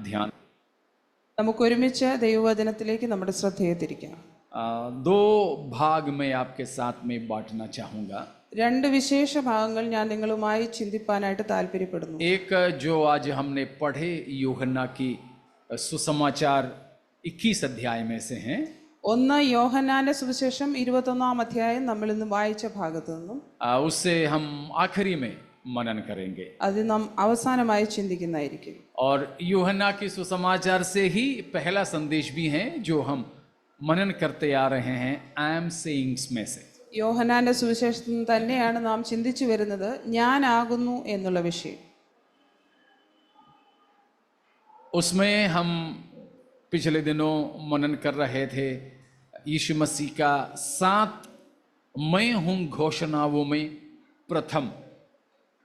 ध्यान നമുക്ക് ഒരുമിച്ച് ദൈവവചനത്തിലേക്ക് നമ്മുടെ ശ്രദ്ധയെ തിരിക്കാം. दो भाग में आपके साथ में बांटना चाहूँगा. രണ്ട് വിശേഷ ഭാഗങ്ങൾ ഞാൻ നിങ്ങളുമായി ചിന്തിപ്പാനായിട്ട് താല്പര്യപ്പെടുന്നു. एक जो आज हमने पढ़े यूहन्ना की सुसमाचार 21 अध्याय में से हैं. ഒന്ന് യോഹന്നാന്റെ സുവിശേഷം 21-ാം അധ്യായം നമ്മൾ ഇന്ന് വായിച്ച ഭാഗത്തു നിന്നും उससे हम आखिरी में मनन करेंगे. അത് നാം അവസാനമായി ചിന്തിക്കുന്നതായിരിക്കും. और यूहन्ना की सुसमाचार से ही पहला संदेश भी है जो हम मनन करते आ रहे हैं. आई एम सेइंग्स में से യോഹന്നാന്റെ സുവിശേഷത്തിൽ നിന്ന് തന്നെയാണ് നാം ചിന്തിച്ചു വരുന്നത്, ഞാനാകുന്നു എന്നുള്ള വിഷയം. उसमें हम पिछले दिनों मनन कर रहे थे यीशु मसीह का 7 मैं हूँ घोषणाओं में प्रथम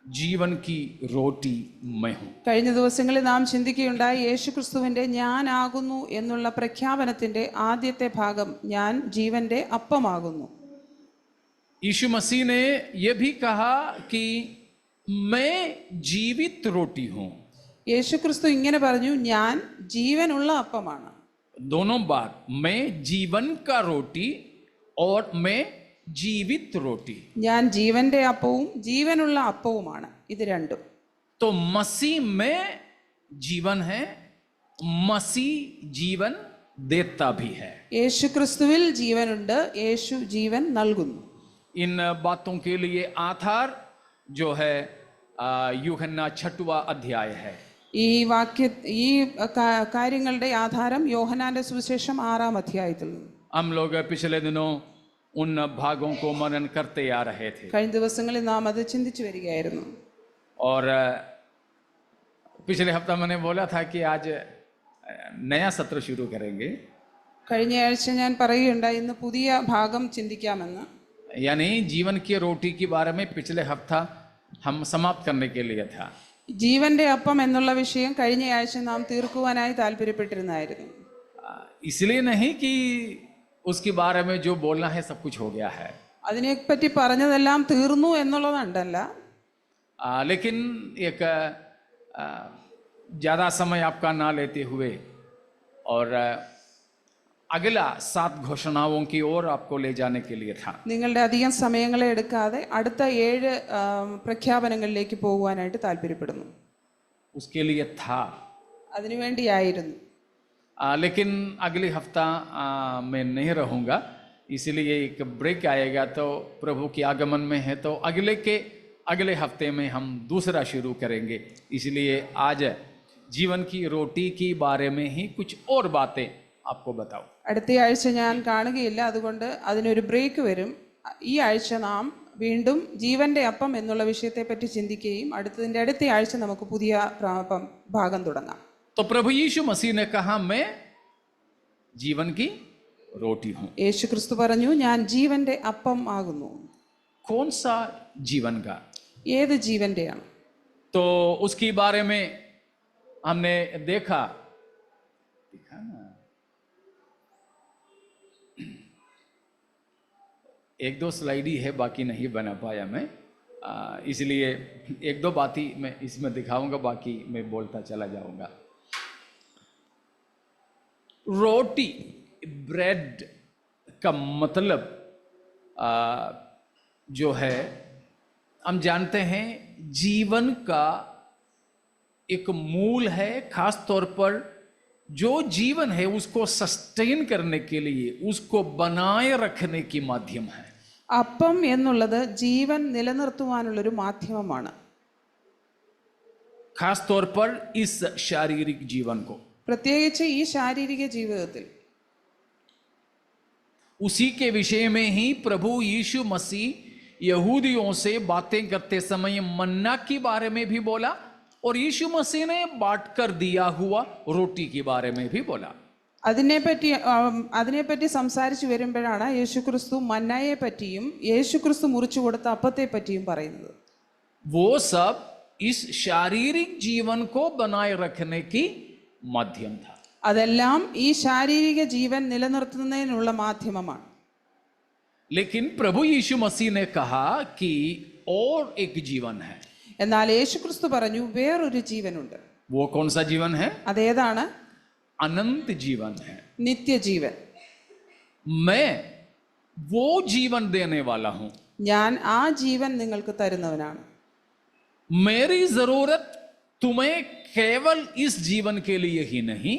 जीवन की रोटी मैं हूँ. കഴിഞ്ഞ ദിവസങ്ങളിൽ നാം ചിന്തിക്കുകയുണ്ടായി യേശുക്രിസ്തുവിന്റെ ഞാനാകുന്നു എന്നുള്ള പ്രഖ്യാപനത്തിന്റെ ആദ്യത്തെ ഭാഗം, ഞാൻ ജീവന്റെ അപ്പമാകുന്നു. यीशु मसीह ने यह भी कहा कि मैं जीवित रोटी हूँ. യേശുക്രിസ്തു ഇങ്ങനെ പറഞ്ഞു, ഞാൻ ജീവനുള്ള അപ്പമാണ്. दोनों बात, मैं जीवन का रोटी और मैं जीवित रोटी. ഞാൻ ജീവന്റെ അപ്പവും ജീവനുള്ള അപ്പവുമാണ്, ഇത് രണ്ടും. तो मसीह में जीवन है, मसीह जीवन देता भी है. യേശുക്രിസ്തുവിൽ ജീവനുണ്ട്, യേശു ജീവൻ നൽകുന്നു. इन बातों के लिए आधार जो है यूहन्ना 6वां अध्याय है. ഈ കാര്യങ്ങളുടെ ആധാരം യോഹന്നാന്റെ സുവിശേഷം 6-ാം അധ്യായത്തിൽ നിന്ന്. हम लोग पिछले दिनों उन भागों को मनन करते आ रहे थे. കഴിഞ്ഞ ദിവസങ്ങളിൽ നാം അത് ചിന്തിച്ചു വരികയായിരുന്നു. और पिछले हफ्ता मैंने बोला था कि आज नया सत्र शुरू करेंगे. കഴിഞ്ഞ ആഴ്ച ഞാൻ പറയുകയുണ്ടായി, ഇന്ന് പുതിയ ഭാഗം ചിന്തിക്കാമെന്ന്. यानी जीवन की रोटी के बारे में पिछले हफ्ता हम समाप्त करने के लिए था. ജീവന്റെ അപ്പം എന്നുള്ള വിഷയം കഴിഞ്ഞ ആഴ്ച നാം തീർക്കുവാനായി താല്പര്യപ്പെട്ടിരുന്നായിരുന്നു. इसलिए नहीं कि उसके बारे में जो बोलना है सब कुछ हो गया है, അതിനെപ്പറ്റി പറഞ്ഞതെല്ലാം തീർന്നു എന്നുള്ളതുണ്ടല്ല. लेकिन एक ज़्यादा समय आपका ना लेते हुए और अगला 7 घोषणाओं की ओर आपको ले जाने के लिए था. നിങ്ങളുടെ അധികം സമയങ്ങളെ എടുക്കാതെ അടുത്ത 7 പ്രഖ്യാപനങ്ങളിലേക്ക് പോകുവാനായിട്ട് താല്പര്യപ്പെടുന്നു. उसके लिए था, അതിനുവേണ്ടിയായിരുന്നു. लेकिन अगले हफ्ता मैं नहीं रहूँगा, इसलिए एक ब्रेक आएगा. तो प्रभु के आगमन में है तो अगले हफ्ते में हम दूसरा शुरू करेंगे. इसलिए आज जीवन की रोटी के बारे में ही कुछ और बातें आपको बताओ. അടുത്ത ആഴ്ച ഞാൻ കാണുകയില്ല, അതുകൊണ്ട് അതിനൊരു ബ്രേക്ക് വരും. ഈ ആഴ്ച നാം വീണ്ടും ജീവന്റെ അപ്പം എന്നുള്ള വിഷയത്തെപ്പറ്റി ചിന്തിക്കുകയും അടുത്ത ആഴ്ച നമുക്ക് പുതിയ ഭാഗം തുടങ്ങാം. तो प्रभु यीशु मसीह ने कहा मैं जीवन की रोटी हूँ. യേശു ക്രിസ്തു പറഞ്ഞു, ഞാൻ ജീവന്റെ അപ്പം ആകുന്നു. कौन सा जीवन का? ഏത് ജീവന്റെയാണ്? तो उसके बारे में हमने देखा ना, 1-2 स्लाइड ही है, बाकी नहीं बना पाया मैं, इसलिए 1-2 बात ही मैं इसमें दिखाऊंगा, बाकी मैं बोलता चला जाऊंगा. रोटी, ब्रेड का मतलब जो है हम जानते हैं जीवन का एक मूल है. खास तौर पर जो जीवन है उसको सस्टेन करने के लिए, उसको बनाए रखने की माध्यम है. അപ്പം എന്നുള്ളത് ജീവൻ നിലനിർത്തുവാനുള്ളൊരു മാധ്യമമാണ്. खास तौर पर इस शारीरिक जीवन को, പ്രത്യേകിച്ച് ഈ ശാരീരിക ജീവിതത്തിൽ. उसी के विषय में ही प्रभु यीशु मसीह यहूदियों से बातें करते समय मन्ना के बारे में भी बोला और यीशु मसीह ने बांट कर दिया हुआ रोटी के बारे में भी बोला. അതിനെപ്പറ്റി സംസാരിച്ചു വരുമ്പോഴാണ് യേശുക്രിസ്തു മന്നായെ പറ്റിയും യേശുക്രിസ്തു മുറിച്ചു കൊടുത്ത അപ്പത്തെ പറ്റിയും പറയുന്നത്. वो सब इस शारीरिक जीवन को बनाए रखने की माध्यम था. അതെല്ലാം ഈ ശാരീരിക ജീവൻ നിലനിർത്തുന്നതിനുള്ള മാധ്യമമാണ്. लेकिन प्रभु यीशु मसीह ने कहा कि और एक जीवन है. എന്നാൽ യേശുക്രിസ്തു പറഞ്ഞു, വേറൊരു ജീവനുണ്ട്. वो कौन सा जीवन है? അതേതാണ്? अनंत जीवन है। നിത്യജീവൻ. मैं वो जीवन देने वाला हूं। ഞാൻ ആ ജീവൻ നിങ്ങൾക്ക് തരുന്നവനാണ്. मेरी जरूरत तुम्हें केवल इस जीवन के लिए ही नहीं,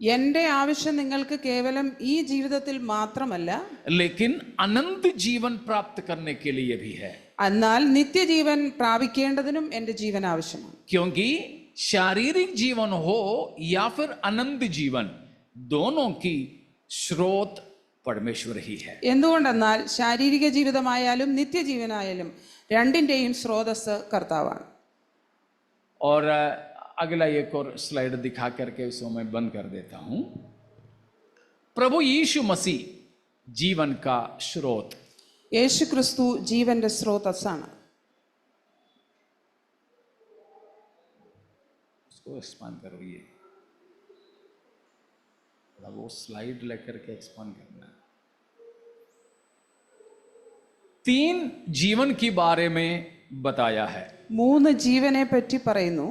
എൻ്റെ ആവശ്യം നിങ്ങൾക്ക് കേവലം ഈ ജീവിതത്തിൽ മാത്രമല്ല, लेकिन अनंत जीवन प्राप्त करने के लिए भी है। എന്നാൽ നിത്യജീവൻ പ്രാപിക്കേണ്ടതിനും എൻ്റെ ജീവൻ ആവശ്യമാണ്. क्योंकि शारीरिक जीवन हो या फिर अनंत जीवन, दोनों की स्रोत परमेश्वर ही है। എന്തുകൊണ്ടെന്നാൽ ശാരീരിക ജീവിതമായാലും നിത്യജീവനായാലും രണ്ടിൻ്റെയും സ്രോതസ് കർത്താവാണ്. और अगला एक और स्लाइड दिखा करके उसको मैं बंद कर देता हूं। प्रभु यीशु मसीह जीवन का स्रोत। യേശു ക്രിസ്തു ജീവന്റെ സ്രോതസ്സാണ്. उसको एक्सपांड करो, ये वो स्लाइड लेकर के एक्सपांड करना। 3 जीवन के बारे में बताया है। 3 ജീവനെ പറ്റി പറയുന്നു.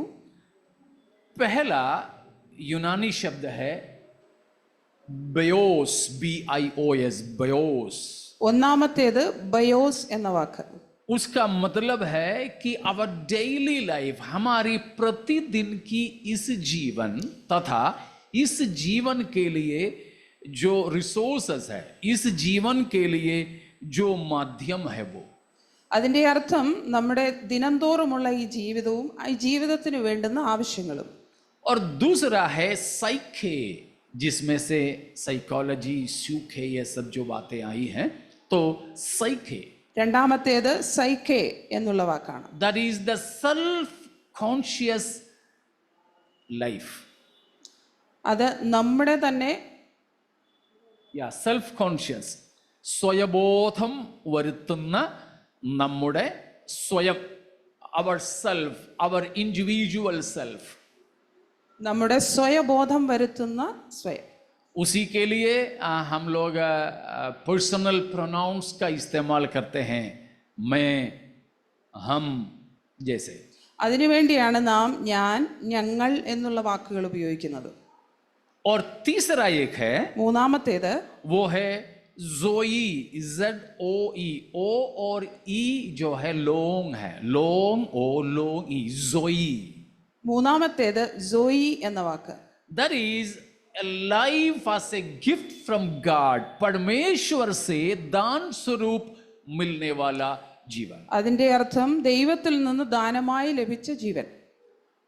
पहला यूनानी शब्द है बयोस, BIOS, बयोस। ഒന്നാമത്തേത് ബയോസ് എന്ന വാക്ക്. उसका मतलब है कि अवर डेली लाइफ, हमारी प्रतिदिन की इस जीवन तथा इस जीवन के लिए जो रिसोर्सेस है, इस जीवन के लिए जो माध्यम है वो। അതിൻ്റെ അർത്ഥം നമ്മുടെ ദിനംതോറുമുള്ള ഈ ജീവിതവും ഈ ജീവിതത്തിന് വേണ്ടുന്ന ആവശ്യങ്ങളും. और दूसरा है साइके, जिसमें से साइकोलॉजी, सूखे, ये सब जो बातें आई हैं, तो साइके, രണ്ടാമത്തേത് സൈക്കെ എന്നുള്ള വാക്കാണ്. that is the self conscious life. അത് നമ്മുടെ തന്നെ സെൽഫ് കോൺഷ്യസ്, സ്വയബോധം വരുത്തുന്ന നമ്മുടെ സ്വയം, അവർ സെൽഫ്, അവർ ഇൻഡിവിജ്വൽ സെൽഫ്, നമ്മുടെ സ്വയബോധം വരുത്തുന്ന സ്വയം. उसी के लिए हम लोग पर्सनल प्रोनाउंस का इस्तेमाल करते हैं, मैं, हम जैसे. അതിനുവേണ്ടിയാണ് നാം, ഞാൻ, ഞങ്ങൾ എന്നുള്ള വാക്കുകൾ ഉപയോഗിക്കുന്നത്. और तीसरा एक है, മൂന്നാമത്തേത് वो है जोई, ZOE, O और E जो है लोंग है, लोंग ओ लोंग ई, जोई. മൂന്നാമത്തേത് സോയി എന്ന വാക്ക്. That is a life as a gift from God, परमेश्वर से दान स्वरूप मिलने वाला जीवन. അതിൻ്റെ അർത്ഥം ദൈവത്തിൽ നിന്ന് ദാനമായി ലഭിച്ച ജീവൻ.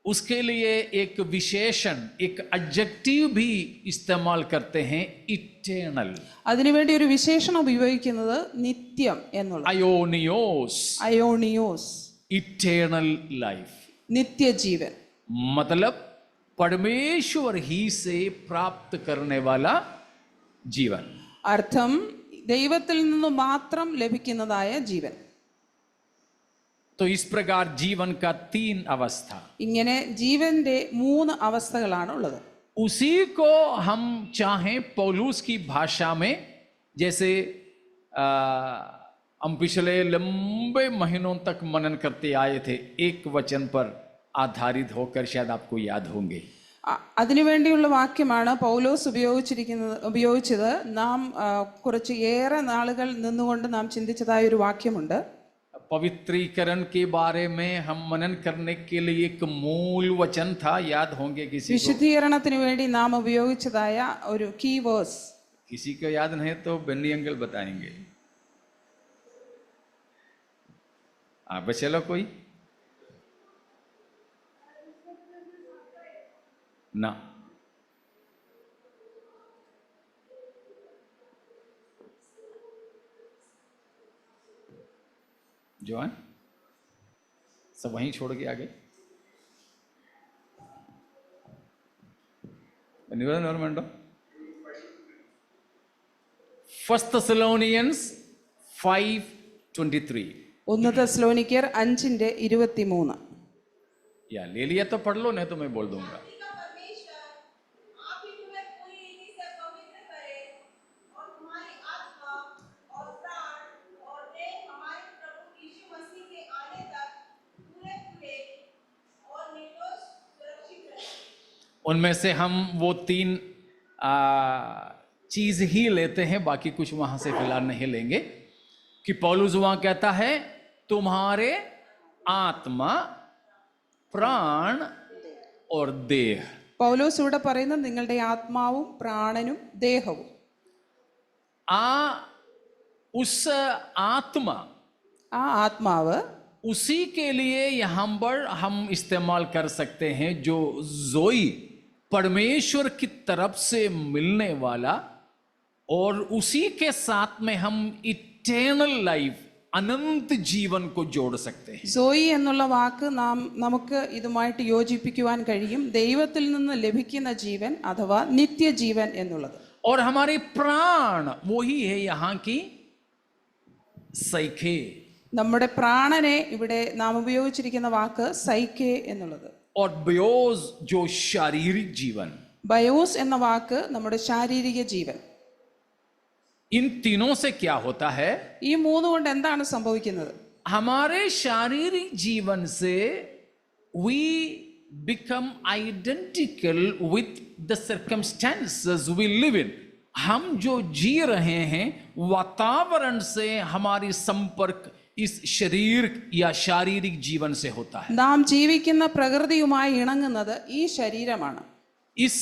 उसके लिए एक विशेषण, एक एडजेक्टिव भी इस्तेमाल करते हैं, इटर्नल. അതിനുവേണ്ടി ഒരു വിശേഷണം ഉപയോഗിക്കുന്നത് നിത്യം എന്നുള്ള, आयोनियोस, അയോണിയോസ്, इटर्नल लाइफ. നിത്യജീവൻ. मतलब परमेश्वर ही से प्राप्त करने वाला जीवन. അർത്ഥം ദൈവത്തിൽ നിന്ന് മാത്രം ലഭിക്കുന്നതായ ജീവൻ. तो इस प्रकार जीवन का 3 अवस्था, ഇങ്ങനെ ജീവന്റെ 3 അവസ്ഥകളാണ് ഉള്ളത്. उसी को हम चाहें पौलुस की भाषा में, जैसे हम पिछले लंबे महीनों तक मनन करते आए थे, एक वचन पर आधारित होकर, शायद आपको याद होंगे. അതിനുവേണ്ടിയുള്ള വാക്യമാണ് പൗലോസ് ഉപയോഗിച്ചത്. നാം കുറച്ച് ഏറെ നാളുകൾ നിന്നുകൊണ്ട് നാം ചിന്തിച്ചതായ ഒരു വാക്യമുണ്ട്. पवित्रीकरण के बारे में हम मनन करने के लिए एक मूल वचन था, याद होंगे किसी को? വിശുദ്ധീകരണത്തിന് വേണ്ടി നാം ഉപയോഗിച്ചതായ ഒരു കീ വേഴ്സ്. किसी को याद नहीं तो बन्नी अंकल बताएंगे. आप चलो कोई ना. जॉन सब वहीं छोड़ के आ गए. ഓർമ്മയുണ്ടോ? 1 Thessalonians 5:23. 1 തെസ്സലോനിക്കർ 5:23. या ले लिया तो पढ़ लो, नहीं तो मैं बोल दूंगा. उनमें से हम वो 3 चीज ही लेते हैं, बाकी कुछ वहां से फिलहाल नहीं लेंगे। कि पौलुस वहां कहता है तुम्हारे आत्मा, प्राण और देह। പൗലോസ് ഇവിടെ പറയുന്നത് നിങ്ങളുടെ ആത്മാവും പ്രാണനും ദേഹവും. उस आत्मा, ആ ആത്മാവ് उसी के लिए यहां पर हम इस्तेमाल कर सकते हैं जो जोई, परमेश्वर की तरफ से मिलने वाला, और उसी के साथ में हम इटर्नल लाइफ, अनंत जीवन को जोड़ सकते हैं. സോയി എന്നുള്ള വാക്ക് നമുക്ക് ഇതുമായിട്ട് യോജിപ്പിക്കുവാൻ കഴിയും. ദൈവത്തിൽ നിന്ന് ലഭിക്കുന്ന ജീവൻ അഥവാ നിത്യജീവൻ എന്നുള്ളത്. और हमारे प्राण वही है यहाँ की സൈഖേ. നമ്മുടെ പ്രാണനെ ഇവിടെ നാം ഉപയോഗിച്ചിരിക്കുന്ന വാക്ക് സൈക്കേ എന്നുള്ളത്. और बयोस जो शारीरिक जीवन. ബയോസ് എന്ന വാക്ക് നമ്മുടെ ശാരീരിക ജീവൻ. इन तीनों से क्या होता है? ഈ മൂന്ന് കൊണ്ട് എന്താണ് സംഭവിക്കുന്നത്? हमारे शारीरिक जीवन से we become identical with the circumstances we live in. हम जो जी रहे हैं वातावरण से हमारी संपर्क इस शरीर या शारीरिक जीवन से होता है. നാം ജീവിക്കുന്ന പ്രകൃതിയുമായി ഇണങ്ങുന്നത് ഈ ശരീരമാണ്. इस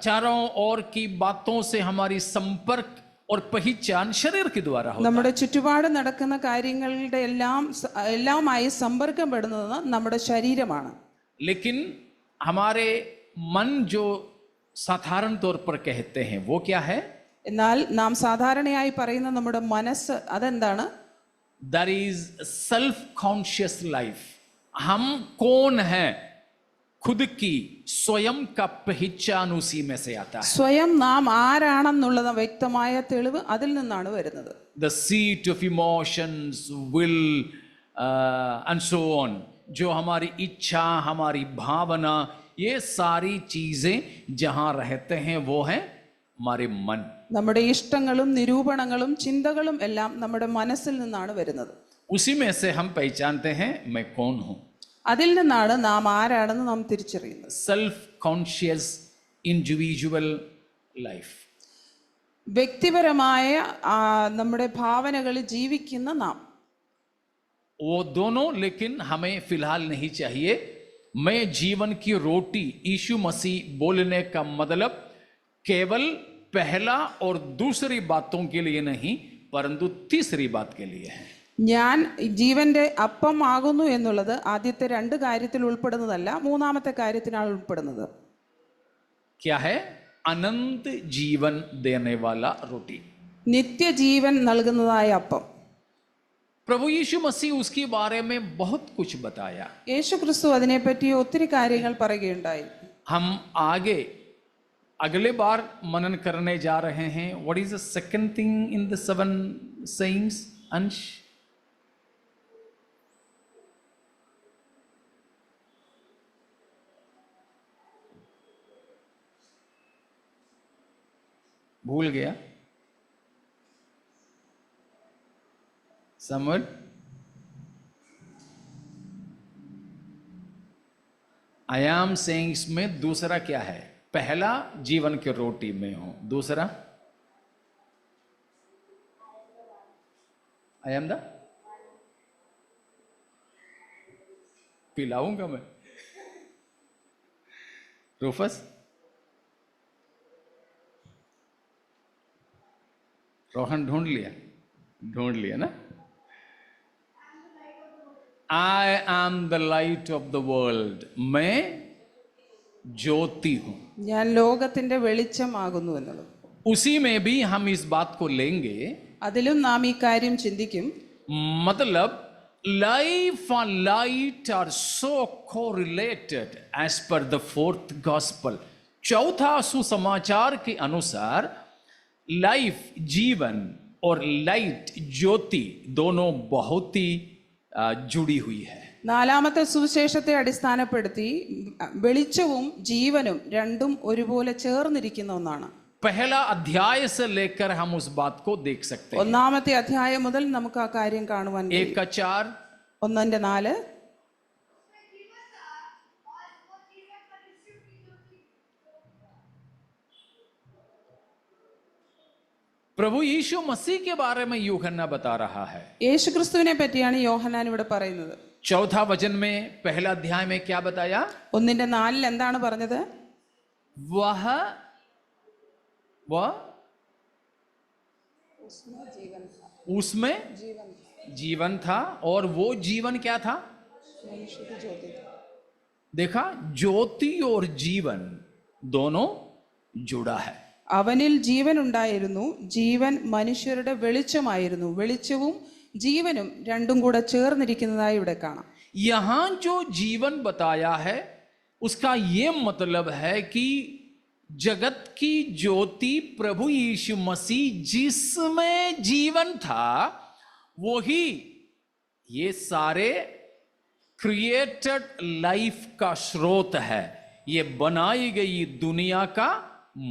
चारों ओर की बातों से हमारी संपर्क और पहचान शरीर के द्वारा होता है. നമ്മുടെ ചുറ്റുപാട് നടക്കുന്ന കാര്യങ്ങളുടെ എല്ലാമായി സമ്പർക്കപ്പെടുന്നത് നമ്മുടെ ശരീരമാണ്. लेकिन हमारे मन जो साधारण तौर पर कहते हैं वो क्या है? എന്നാൽ നാം സാധാരണയായി പറയുന്ന നമ്മുടെ മനസ്സ് അതെന്താണ്? That is self conscious life. हम कौन हैं, खुद की स्वयं का पहचान उसी में से आता है. സ്വയം നാം ആരാണെന്നുള്ളത് വ്യക്തമായ തെളിവ് അതിൽ നിന്നാണ് വരുന്നത്. The seat of emotions, will and so on. जो हमारी इच्छा, हमारी भावना, ये सारी चीजें जहां रहते हैं वो है हमारे मन. നമ്മുടെ ഇഷ്ടങ്ങളും നിരൂപണങ്ങളും ചിന്തകളും എല്ലാം നമ്മുടെ മനസ്സിൽ നിന്നാണ് വരുന്നത്. उसी में से हम पहचानते हैं मैं कौन हूं. അതിൽ നിന്നാണ് നാം ആരാണെന്ന് നാം തിരിച്ചറിയുന്നത്. Self conscious individual life. വ്യക്തിപരമായ നമ്മുടെ ഭാവനകളിൽ ജീവിക്കുന്ന നാം. वो दोनों लेकिन हमें फिलहाल नहीं चाहिए. मैं जीवन की रोटी यीशु मसीह बोलने का मतलब केवल पहला और दूसरी बातों के लिए नहीं, परंतु तीसरी बात के लिए है. ഞാൻ ജീവന്റെ അപ്പം ആകുന്നു എന്നുള്ളത് ആദ്യത്തെ 2 കാര്യത്തിൽ ഉൾപ്പെടുന്നതല്ല, മൂന്നാമത്തെ കാര്യത്തിനാണ് ഉൾപ്പെടുന്നത്. क्या है? अनंत जीवन देने वाला रोटी. നിത്യജീവൻ നൽകുന്നതായ അപ്പം. प्रभु यीशु मसीह उसके बारे में बहुत कुछ बताया. യേശു ക്രിസ്തു അതിനെപ്പറ്റി ഒത്തിരി കാര്യങ്ങൾ പറയുകയുണ്ടായി. हम आगे अगले बार मनन करने जा रहे हैं. What is the second thing in the 7 sayings? अंश, भूल गया? समझ? आई एम सेइंग्स में दूसरा क्या है? पहला जीवन की रोटी में हूं, दूसरा आई एम द, पिलाऊंगा मैं. रूफस, रोहन ढूंढ लिया ना? I am the light of the world. मैं ज्योति हूं. ഞാൻ ലോകത്തിന്റെ വെളിച്ചമാകുന്നു എന്നുള്ളത്. उसी में भी हम इस बात को लेंगे. അതിലും നാം ഈ കാര്യം ചിന്തിക്കും. मतलब life and light are so correlated as per the 4th gospel. चौथा सुसमाचार के अनुसार लाइफ, जीवन, और लाइट, ज्योति, दोनों बहुत ही जुड़ी हुई है. നാലാമത്തെ സുവിശേഷത്തെ അടിസ്ഥാനപ്പെടുത്തി വെളിച്ചവും ജീവനും രണ്ടും ഒരുപോലെ ചേർന്നിരിക്കുന്ന ഒന്നാണ്. पहला अध्याय से लेकर हम उस बात को देख सकते हैं. ഒന്നാമത്തെ അധ്യായം മുതൽ നമുക്ക് ആ കാര്യം കാണുവാൻ കഴിയും. 1:4, 1:4. प्रभु यीशु मसीह के बारे में यूहन्ना बता रहा है। യേശുക്രിസ്തുവിനെ പറ്റിയാണ് യോഹന്നാൻ ഇവിടെ പറയുന്നത്. 4 वचन में पहला अध्याय में क्या बताया? 1:4 എന്താണ് പറഞ്ഞത്? वह उसमें जीवन था और वो जीवन क्या था? देखा, ज्योति और जीवन दोनों जुड़ा है. അവനിൽ ജീവൻ ഉണ്ടായിരുന്നു, ജീവൻ മനുഷ്യരുടെ വെളിച്ചമായിരുന്നു, വെളിച്ചവും ജീവനും രണ്ടും കൂടെ ചേർന്നിരിക്കുന്നതായി ഇവിടെ കാണാം. यहां जो जीवन बताया है उसका ये मतलब है कि जगत की ज्योति प्रभु यीशु मसीह जिसमें जीवन था वही ये सारे क्रिएटेड लाइफ का स्रोत है, ये बनाई गई दुनिया का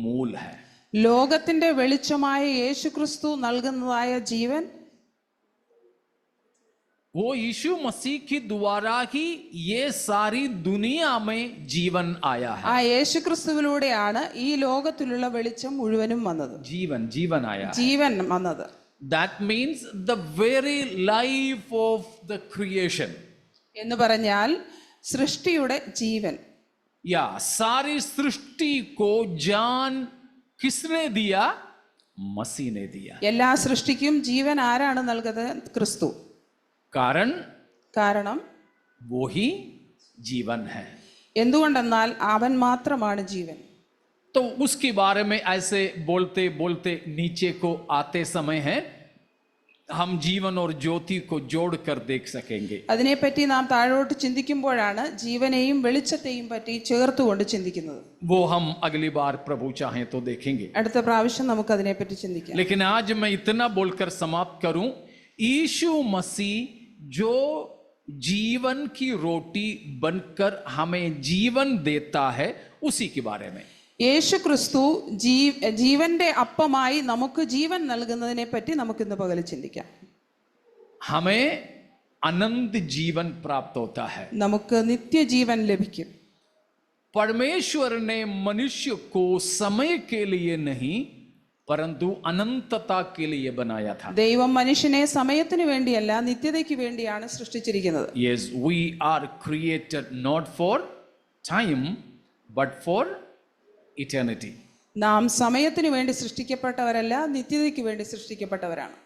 मूल है. ലോകത്തിന്റെ വെളിച്ചമായ യേശുക്രിസ്തു നൽകുന്നതായ ജീവൻ, वो यीशु मसीह के द्वारा ही ये सारी दुनिया में जीवन आया है. ആ യേശുക്രിസ്തുവിലൂടെയാണ് ഈ ലോകത്തിലുള്ള വെളിച്ചം മുഴുവനും വന്നത്, जीवन आया. ജീവൻ വന്നത്. That means the very life of the creation. എന്ന് പറഞ്ഞാൽ സൃഷ്ടിയുടെ ജീവൻ. या सारी सृष्टि को जान किसने दिया? मसीह ने दिया. എല്ലാ സൃഷ്ടിക്കും ജീവൻ ആരാണ് നൽകുന്നത്? ക്രിസ്തു. കാരണം वो ही जीवन है. എന്തുകൊണ്ടെന്നാൽ അവൻ മാത്രമാണ് ജീവൻ. तो उसके बारे में ऐसे बोलते बोलते नीचे को आते समय है हम जीवन और ज्योति को जोड़कर देख सकेंगे. അതിനെപ്പറ്റി നാം താഴോട്ട് ചിന്തിക്കുമ്പോഴാണ് ജീവനെയും വെളിച്ചത്തെയും പറ്റി ചേർത്തുകൊണ്ട് ചിന്തിക്കുന്നത്. वो हम अगली बार प्रभु चाहें तो देखेंगे. അടുത്ത പ്രാവശ്യം നമുക്ക് അതിനെപ്പറ്റി ചിന്തിക്കാം. लेकिन आज मैं इतना बोलकर समाप्त करूं, यीशु मसीह जो जीवन की रोटी बनकर हमें जीवन देता है उसी के बारे में. യേശുക്രിസ്തു ജീവന്റെ അപ്പമായി നമുക്ക് ജീവൻ നൽകുന്നതിനെ പറ്റി നമുക്ക് ഇന്ന് പകൽ ചിന്തിക്കാം. हमें अनंत जीवन प्राप्त होता है. നമുക്ക് നിത്യജീവൻ ലഭിക്കും. परमेश्वर ने मनुष्य को समय के लिए नहीं परंतु अनंतता के लिए बनाया था. ദൈവം മനുഷ്യനെ സമയത്തിന് വേണ്ടിയല്ല നിത്യതയ്ക്ക് വേണ്ടിയാണ് സൃഷ്ടിച്ചിരിക്കുന്നത്. Yes, we are created not for time but for eternity. നാം സമയത്തിന് വേണ്ടി സൃഷ്ടിക്കപ്പെട്ടവരല്ല, നിത്യതയ്ക്ക് വേണ്ടി സൃഷ്ടിക്കപ്പെട്ടവരാണ്.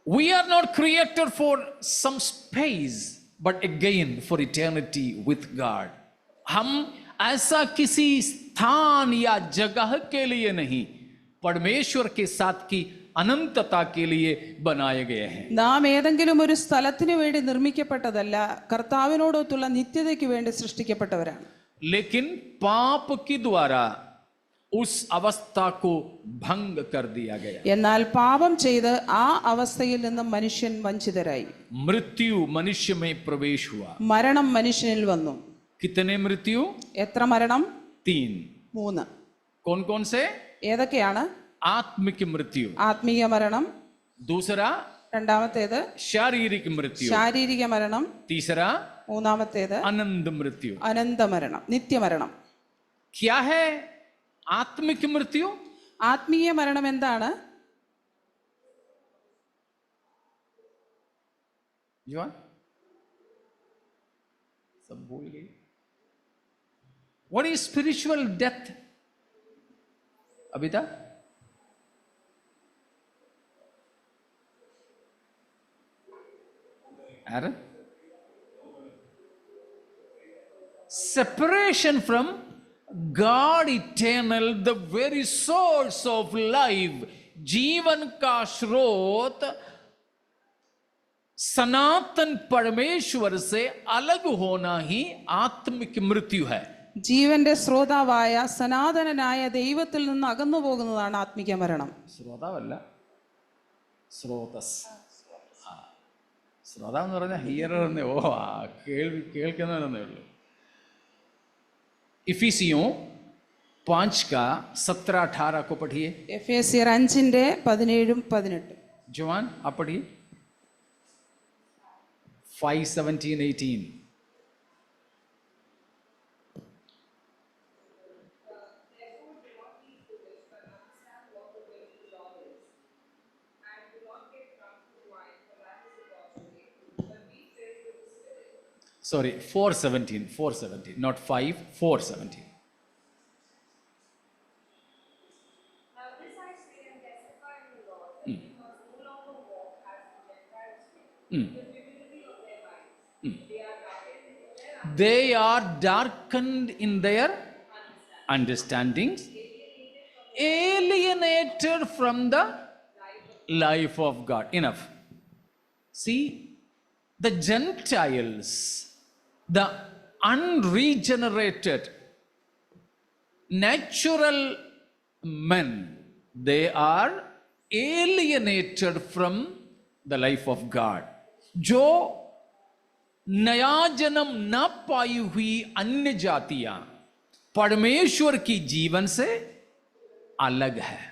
We are not created for some space but again for eternity with God. हम ऐसा किसी स्थान या जगह के लिए नहीं, परमेश्वर के साथ की अनंतता के लिए बनाए गए हैं. നാം ഏതെങ്കിലും ഒരു സ്ഥലത്തിന് വേണ്ടി നിർമ്മിക്കപ്പെട്ടതല്ല, കർത്താവിനോടൊത്തുള്ള നിത്യതയ്ക്ക് വേണ്ടി സൃഷ്ടിക്കപ്പെട്ടവരാണ്. लेकिन पाप के द्वारा उस अवस्था को भंग कर दिया गया. എന്നാൽ പാപം ചെയ്ത് ആ അവസ്ഥയിൽ നിന്നും മനുഷ്യൻ വഞ്ചിതരായി. मृत्यु मनुष्य में प्रवेश हुआ. മരണം മനുഷ്യനിൽ വന്നു. कितने मृत्यु? എത്ര മരണം? 3. 3. कौन कौन से? ഏതൊക്കെയാണ്? आत्मिक मृत्यु, ആത്മീയ മരണം. दूसरा രണ്ടാമത്തേത് शारीरिक मृत्यु, ശാരീരിക മരണം. तीसरा മൂന്നാമത്തേത് अनंत मृत्यु. അനന്തമരണം, നിത്യമരണം. क्या है आत्मिक मृत्यु? ആത്മീയ മരണം എന്താണ്? जवान सब भूल गए. What is spiritual death? Abita Aaron? Separation from God eternal, the very source of life, जीवन का स्रोत सनातन परमेश्वर से अलग होना ही आत्मिक मृत्यु है. ജീവന്റെ സ്രോതാവായ സനാതനനായ ദൈവത്തിൽ നിന്ന് അകന്നു പോകുന്നതാണ് ആത്മീയ മരണം. ശ്രോതാവല്ല, സ്രോതസ്. ശ്രോതാവ് എന്ന് പറഞ്ഞാൽ ഹിയറർ എന്നേ. ഓ, കേൾക്കുന്നവരെന്നേ ഉള്ളൂ. इफिसियों 5 का 17-18 को पढ़िए. എഫേസ്യർ 5:17-18. जवान आप पढ़िए. 5:17-18. sorry, 4:17, not 5, 4:17. Now this I say and testify in the Lord, that we must no longer walk as the Gentiles do, in the futility of their minds. They are darkened in their understandings, alienated from the life of God. Enough. See, the Gentiles, the unregenerated, natural men, they are alienated from the life of God. जो नया जन्म न पाई हुई अन्य जातियां परमेश्वर की जीवन से अलग है.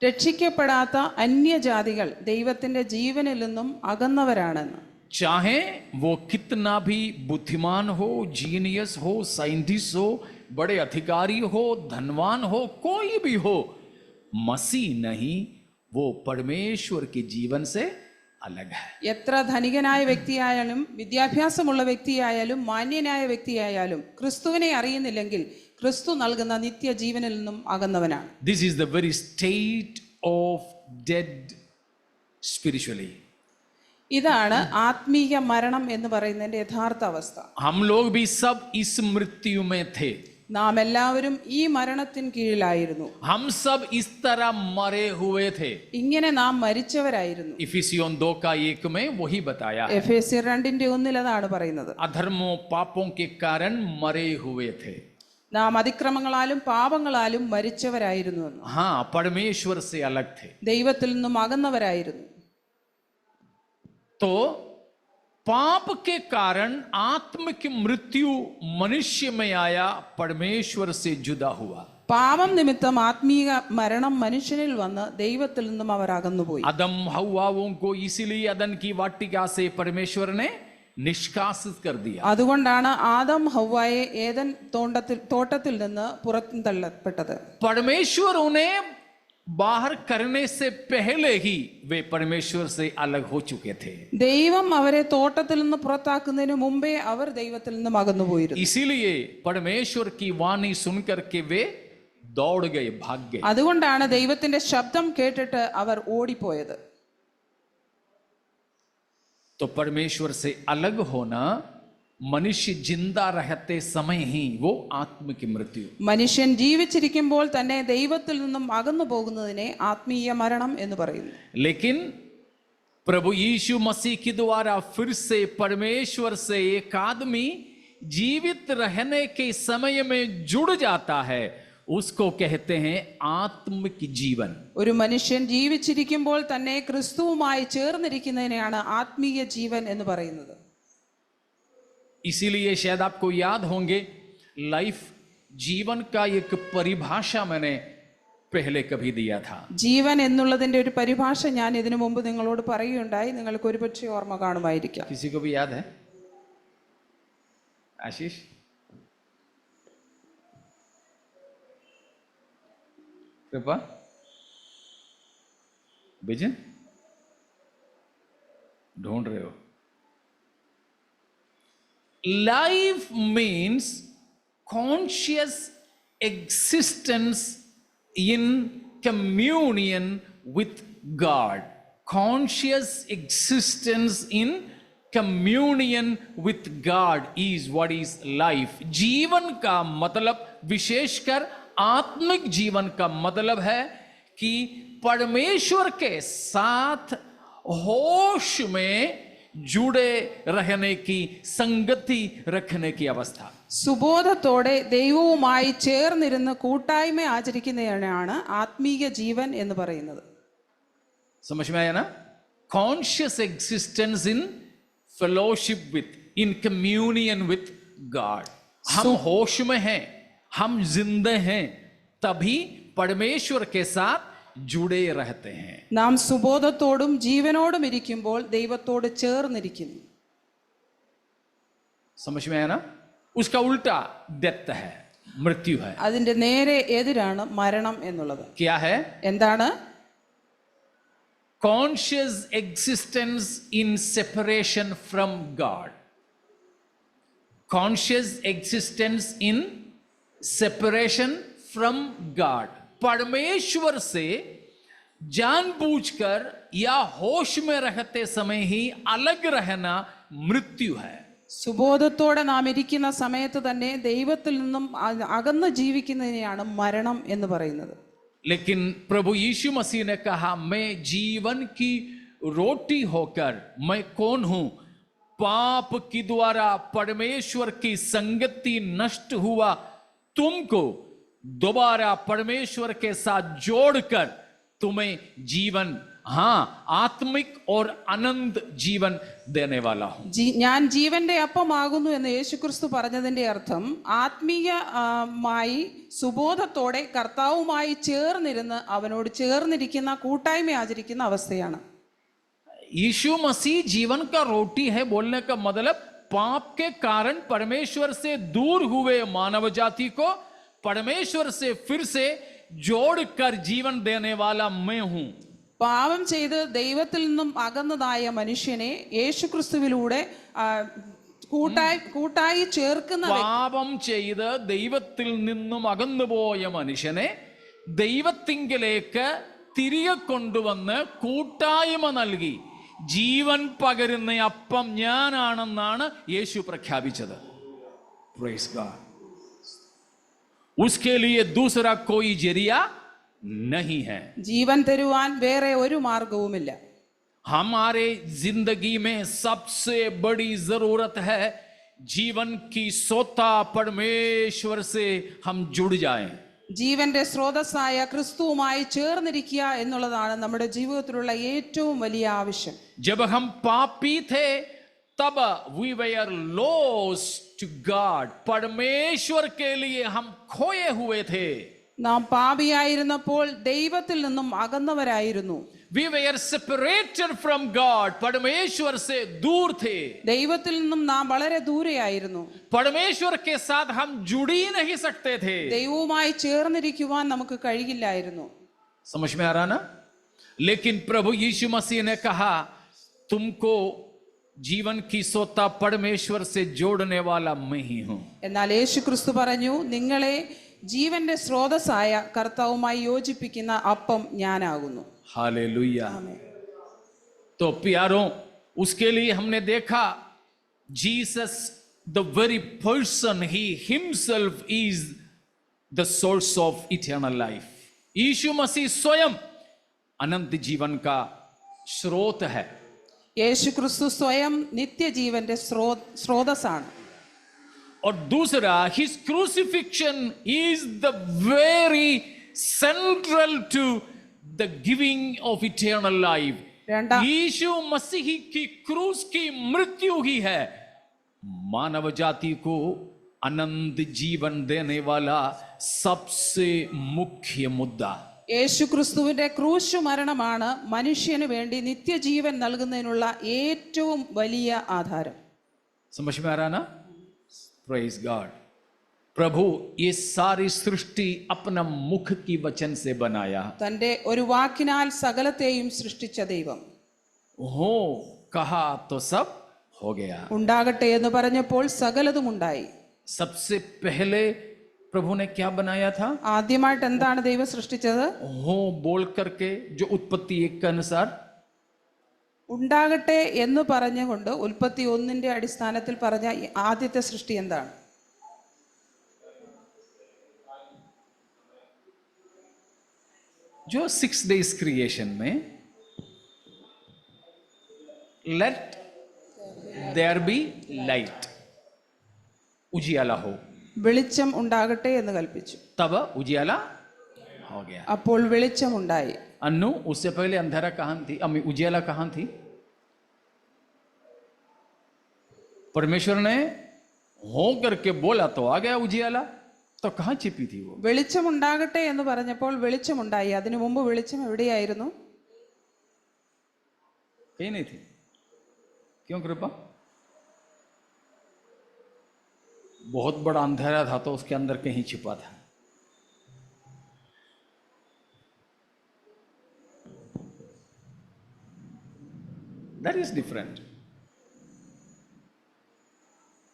രക്ഷിക്കപ്പെടാത്ത അന്യജാതികൾ ദൈവത്തിന്റെ ജീവനിൽ നിന്നും അകന്നവരാണെന്ന്. चाहे वो कितना भी बुद्धिमान हो, जीनियस हो, साइंटिस्ट हो, बड़े अधिकारी हो, धनवान हो, कोई भी हो, मसीह नहीं, वो परमेश्वर के जीवन से अलग है. എത്ര ധനികനായ വ്യക്തിയായാലും വിദ്യാഭ്യാസമുള്ള വ്യക്തിയായാലും മാന്യനായ വ്യക്തിയായാലും ക്രിസ്തുവിനെ അറിയുന്നില്ലെങ്കിൽ ക്രിസ്തു നൽകുന്ന നിത്യജീവനിൽ നിന്നും അകന്നവനാണ്. This is the very state of dead spiritually. ഇതാണ് ആത്മീയ മരണം എന്ന് പറയുന്നതിന്റെ യഥാർത്ഥ അവസ്ഥ. हम लोग भी सब इस मृत्यु में थे. നാം എല്ലാവരും ഈ മരണത്തിന് കീഴിലായിരുന്നു. हम सब इस तरह मरे हुए थे. ഇങ്ങനെ നാം മരിച്ചവരായിരുന്നു. इफिसियों 2:1 में वही बताया. എഫേസ്യർ 2:1 അതാണ് പറയുന്നത്. अधर्मों पापों के कारण मरे हुए थे. നാം അതിക്രമങ്ങളാലും പാപങ്ങളാലും മരിച്ചവരായിരുന്നു എന്ന്. हाँ, परमेश्वर से अलग थे. ദൈവത്തിൽ നിന്നും അകന്നവരായിരുന്നു. तो पाप के कारण आत्मिक मृत्यु मनुष्य में आया, परमेश्वर से जुदा हुआ. പാപം നിമിത്തം ആത്മീയ മരണം മനുഷ്യനിൽ വന്ന് ദൈവത്തിൽ നിന്നും അവർ അകന്നുപോയി. अदम हव्वाओं को इसीलिए अदन की वाटिका से परमेश्वर ने निष्कासित कर दिया. അതുകൊണ്ടാണ് ആദം ഹവ്വായെ ഏദൻ തോട്ടത്തിൽ നിന്ന് പുറത്തു തള്ളപ്പെട്ടത്. परमेश्वर उन्हें बाहर करने से पहले ही वे परमेश्वर से अलग हो चुके थे. ദൈവം അവരെ തോട്ടത്തിൽ നിന്ന് പുറത്താക്കുന്നതിന് മുമ്പേ അവർ ദൈവത്തിൽ നിന്നും അകന്നുപോയിരുന്നു. इसीलिए परमेश्वर की वाणी सुनकर के वे दौड़ गए, भाग गए. അതുകൊണ്ടാണ് ദൈവത്തിന്റെ ശബ്ദം കേട്ടിട്ട് അവർ ഓടിപ്പോയത്. तो परमेश्वर से अलग होना, मनुष्य जिंदा रहते समय ही वो आत्मिक मृत्यु. മനുഷ്യൻ ജീവിച്ചിരിക്കുമ്പോൾ തന്നെ ദൈവത്തിൽ നിന്നും അകന്നു പോകുന്നതിനെ ആത്മീയ മരണം എന്ന് പറയുന്നു. लेकिन प्रभु यीशु मसीह के द्वारा फिर से परमेश्वर से एक आदमी जीवित रहने के समय में जुड़ जाता है, उसको कहते हैं आत्मिक जीवन. ഒരു മനുഷ്യൻ ജീവിച്ചിരിക്കുമ്പോൾ തന്നെ ക്രിസ്തുവുമായി ചേർന്നിരിക്കുന്നതിനെയാണ് ആത്മീയ ജീവൻ എന്ന് പറയുന്നത്. इसीलिए शायद आपको याद होंगे, लाइफ जीवन का एक परिभाषा मैंने पहले कभी दिया था. ജീവൻ എന്നുള്ളതിന്റെ ഒരു പരിഭാഷ ഞാൻ ഇതിനു മുമ്പ് നിങ്ങളോട് പറയുകയുണ്ടായി. നിങ്ങൾക്ക് ഒരുപക്ഷെ ഓർമ്മ കാണുമായിരിക്കാം. किसी को भी याद है? आशीष, कृपा, विजन, ढूंढ रहे हो? Life means conscious existence in communion with God. Conscious existence in communion with God is what is life. जीवन का मतलब, विशेषकर आत्मिक जीवन का मतलब है कि परमेश्वर के साथ होश में जुड़े रहने की, संगति रखने की अवस्था. സുബോധത്തോടെ ദൈവവുമായി ചേർന്നിരുന്ന് കൂട്ടായ്മ ആചരിക്കുന്നതിനാണ് ആത്മീയ ജീവൻ എന്ന് പറയുന്നത്. समझ में आया ना? Conscious existence in fellowship with, in communion with God. हम होश में हैं, हम जिंदे हैं, तभी परमेश्वर के साथ जुड़े रहते हैं. നാം സുബോധത്തോടും ജീവനോടും ഇരിക്കുമ്പോൾ ദൈവത്തോട് ചേർന്നിരിക്കുന്നു. समझ में आया ना? उसका उल्टा डेथ है, मृत्यु है. അതിന്റെ നേരെ എതിരാണ് മരണം എന്നുള്ളത്. क्या है? എന്താണ്? Conscious existence in separation from God. conscious existence in separation from God. परमेश्वर से जानबूझकर या होश में रहते समय ही अलग रहना मृत्यु है. സുബോധത്തോടെ നാം ഇരിക്കുന്ന സമയത്ത് തന്നെ ദൈവത്തിൽ നിന്നും അകന്ന് ജീവിക്കുന്നതിനെയാണ് മരണം എന്ന് പറയുന്നത്. लेकिन प्रभु यीशु मसीह ने कहा, मैं जीवन की रोटी होकर मैं कौन हूं? पाप की द्वारा परमेश्वर की संगति नष्ट हुआ तुमको दोबारा परमेश्वर के साथ जोड़कर तुम्हें जीवन, हाँ, आत्मिक और आनंद जीवन देने वाला हूं. ഞാൻ ജീവന്റെ അപ്പമാകുന്നു എന്ന് യേശുക്രിസ്തു പറഞ്ഞതിന്റെ അർത്ഥം ആത്മീയമായി സുബോധത്തോടെ കർത്താവുമായി ചേർന്നിരുന്ന് അവനോട് ചേർന്നിരിക്കുന്ന കൂട്ടായ്മ ആചരിക്കുന്ന അവസ്ഥയാണ്. यीशु मसीह जीवन का रोटी है बोलने का मतलब पाप के कारण परमेश्वर से दूर हुए मानव जाति को परमेश्वर से फिर से जोड़कर जीवन देने वाला मैं हूं. പാപം ചെയ്ത് ദൈവത്തിൽ നിന്നും അകന്നതായ മനുഷ്യനെ യേശുക്രിസ്തുവിലൂടെ കൂട്ടായി ചേർക്കുന്ന പാപം ചെയ്ത് ദൈവത്തിൽ നിന്നും അകന്നുപോയ മനുഷ്യനെ ദൈവത്തിങ്കിലേക്ക് തിരികെ കൊണ്ടുവന്ന് കൂട്ടായ്മ നൽകി ജീവൻ പകരുന്ന അപ്പം ഞാനാണെന്നാണ് യേശു പ്രഖ്യാപിച്ചത്. Praise God. उसके लिए दूसरा कोई जरिया नहीं है. ജീവൻ തരുവാൻ വേറെ ഒരു മാർഗവുമില്ല. हमारे जिंदगी में सबसे बड़ी जरूरत है जीवन की सोता परमेश्वर से हम जुड़ जाएं. ജീവന്റെ സ്രോതസ്സായ ക്രിസ്തുവുമായി ചേർന്നിരിക്കുക എന്നുള്ളതാണ് നമ്മുടെ ജീവിതത്തിലുള്ള ഏറ്റവും വലിയ ആവശ്യം. जब हम पापी थे तब we were lost to God. परमेश्वर के लिए हम खोए हुए थे. നാം പാപിയായിരുന്നപ്പോൾ ദൈവത്തിൽ നിന്നും അകന്നവരായിരുന്നു. We were separated from God. परमेश्वर से दूर थे. ദൈവത്തിൽ നിന്നും നാം വളരെ ദൂരെയായിരുന്നു. परमेश्वर के साथ हम जुड़ ही नहीं सकते थे. ദൈവവുമായി ചേർന്നിരിക്കുവാൻ നമുക്ക് കഴിയില്ലായിരുന്നു. समझ में आ रहा ना? लेकिन प्रभु यीशु मसीह ने कहा, तुमको जीवन की सोता परमेश्वर से जोड़ने वाला मैं ही हूं. എന്നാൽ യേശുക്രിസ്തു പറഞ്ഞു, നിങ്ങളെ ജീവന്റെ സ്രോതസ്സായ കർത്താവുമായി യോജിപ്പിക്കുന്ന അപ്പം ഞാനാകുന്നു. हालेलुया. तो प्यारों, उसके लिए हमने देखा Jesus the very person, he himself is the source of eternal life. Yeshu Masih स्वयं अनंत जीवन का स्रोत है. യേശുക്രിസ്തു സ്വയം നിത്യജീവന്റെ സ്രോതസ്സാണ്. और दूसरा, his crucifixion is the very central to the giving of eternal life. Yeshu Masih की क्रूस की मृत्यु ही है मानव जाति को अनंत जीवन देने वाला सबसे मुख्य मुद्दा. യേശുക്രിസ്തുവിന്റെ ക്രൂശ് മരണമാണ് മനുഷ്യന് വേണ്ടി നിത്യജീവൻ നൽകുന്നതിനുള്ള ഏറ്റവും വലിയ ആധാരം. समझ में आ रहा ना? Praise God. प्रभु ये सारी सृष्टि अपना मुख की वचन से बनाया. തന്റെ ഒരു വാക്കിനാൽ സകലത്തെയും സൃഷ്ടിച്ച ദൈവം हो कहा तो सब हो गया. ഉണ്ടാകട്ടെ എന്ന് പറഞ്ഞപ്പോൾ സകലതും ഉണ്ടായി. सबसे पहले प्रभु ने क्या बनाया था? ആദ്യമായിട്ട് എന്താണ് ദൈവം സൃഷ്ടിച്ചത്? हो बोल करके, जो उत्पत्ति 1 के अनुसार ഉണ്ടാകട്ടെ എന്ന് പറഞ്ഞുകൊണ്ട് ഉൽപ്പത്തി 1 അടിസ്ഥാനത്തിൽ പറഞ്ഞ ആദ്യത്തെ സൃഷ്ടി എന്താണ്? जो 6 days क्रिएशन में लेट देयर बी लाइट, उजियाला हो, വെളിച്ചം ഉണ്ടാകട്ടെ എന്ന് കൽപ്പിച്ചു. तब उजियाला हो गया. അപ്പോൾ വെളിച്ചം ഉണ്ടായി. अन्नू, उससे पहले अंधेरा कहां थी? उजियाला कहां थी? परमेश्वर ने हो करके बोला तो आ गया उजियाला, तो कहां छिपी थी वो? വെളിച്ചം ഉണ്ടാകട്ടെ എന്ന് പറഞ്ഞപ്പോൾ വെളിച്ചമുണ്ടായി. അതിനു മുമ്പ് വെളിച്ചം എവിടെയായിരുന്നു? कहीं नहीं थी. क्यों कृपा? बहुत बड़ा अंधेरा था तो उसके अंदर कहीं छिपा था. That is different.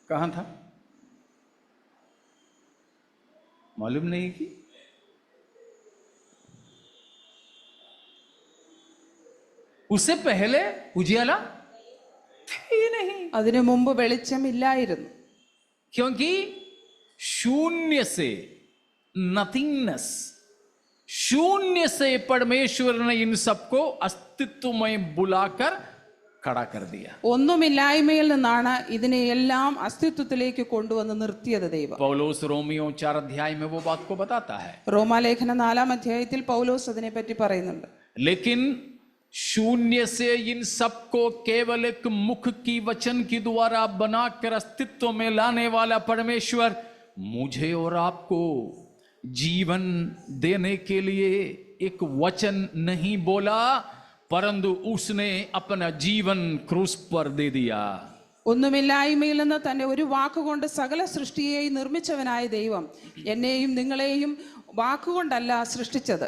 कहां था? मालूम नहीं कि उससे पहले उजियाला थे ही नहीं, അതിനു മുമ്പ് വെളിച്ചമില്ലായിരുന്നു. क्योंकि शून्य से नथिंगनेस, शून्य से परमेश्वर ने इन सबको अस्तित्व में बुलाकर खड़ा कर दिया. ഒന്നുമില്ലായ്മയിൽ നിന്നാണ് ഇതിനെ എല്ലാം അസ്തിത്വത്തിലേക്ക് കൊണ്ടുവന്ന് നിർത്തിയത് ദൈവം. पौलुस रोमियो 4 अध्याय में वो बात को बताता है. റോമാലേഖന 4-ാം അധ്യായത്തിൽ പൗലോസ് അതിനെ പറ്റി പറയുന്നുണ്ട്. लेकिन शून्य से इन सबको केवल एक मुख की वचन की द्वारा बनाकर अस्तित्व में लाने वाला परमेश्वर मुझे और आपको जीवन देने के लिए एक वचन नहीं बोला, परंतु उसने अपना जीवन क्रूस पर दे दिया. ഒന്നുമില്ലായ്മയിൽ നിന്ന് തന്നെ ഒരു വാക്കുകൊണ്ട് സകല സൃഷ്ടിയെയും നിർമ്മിച്ചവനായ ദൈവം എന്നെയും നിങ്ങളെയും വാക്കുകൊണ്ടല്ല സൃഷ്ടിച്ചത്,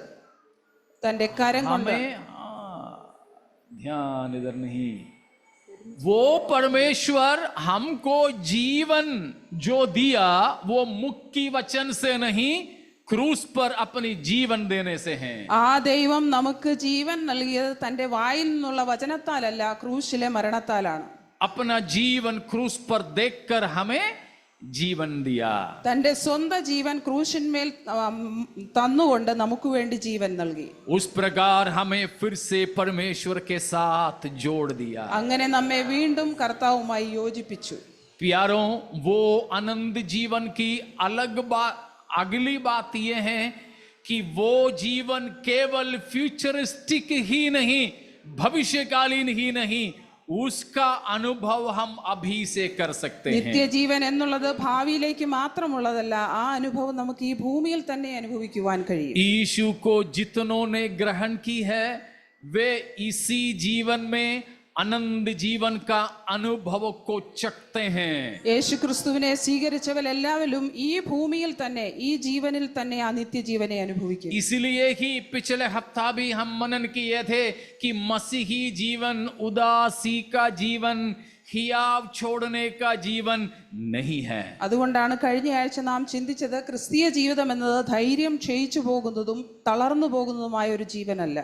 തന്റെ കരം കൊണ്ട്. ध्यान इधर नहीं, वो परमेश्वर हमको जीवन जो दिया वो मुख की वचन से नहीं, क्रूस पर अपनी जीवन देने से है. ആ ദൈവം നമുക്ക് ജീവൻ നൽകിയത് തന്റെ വായിൽ നിന്നുള്ള വചനത്താലല്ല, ക്രൂശിലെ മരണത്താലാണ്. अपना जीवन क्रूस पर देखकर हमें जीवन दिया. തന്റെ സ്വന്തം ജീവൻ ക്രൂശിന്മേൽ തന്നുകൊണ്ട് നമുക്ക് വേണ്ടി ജീവൻ നൽകി. उस प्रकार हमें फिर से परमेश्वर के साथ जोड़ दिया. അങ്ങനെ നമ്മെ വീണ്ടും കർത്താവുമായി യോജിപ്പിച്ചു. प्यारों, वो आनंद जीवन की अलग बात, अगली बात यह है कि वो जीवन केवल फ्यूचरिस्टिक ही नहीं, भविष्यकालीन ही नहीं, उसका अनुभव हम अभी से कर सकते हैं. നിത്യജീവൻ എന്നുള്ളത് ഭാവിയിലേക്ക് മാത്രമുള്ളതല്ല, ആ അനുഭവം നമുക്ക് ഈ ഭൂമിയിൽ തന്നെ അനുഭവിക്കുവാൻ കഴിയും. यीशु को जितनों ने ग्रहण की है वे इसी जीवन में आनंद जीवन का अनुभव को चखते हैं. യേശു ക്രിസ്തുവിനെ സ്വീകരിച്ചവരെല്ലാവരും ഈ ഭൂമിയിൽ തന്നെ, ഈ ജീവനിൽ തന്നെ ആ നിത്യജീവനെ അനുഭവിക്കും. इसलिए ही पिछले हफ्ता भी हम मनन किए थे कि मसीही जीवन उदासी का जीवन, हियाव छोड़ने का जीवन नहीं है. അതുകൊണ്ടാണ് കഴിഞ്ഞ ആഴ്ച നാം ചിന്തിച്ചത്, ക്രിസ്തീയ ജീവിതം എന്നത് ധൈര്യം ക്ഷയിച്ചു പോകുന്നതും തളർന്നു പോകുന്നതുമായ ഒരു ജീവനല്ല.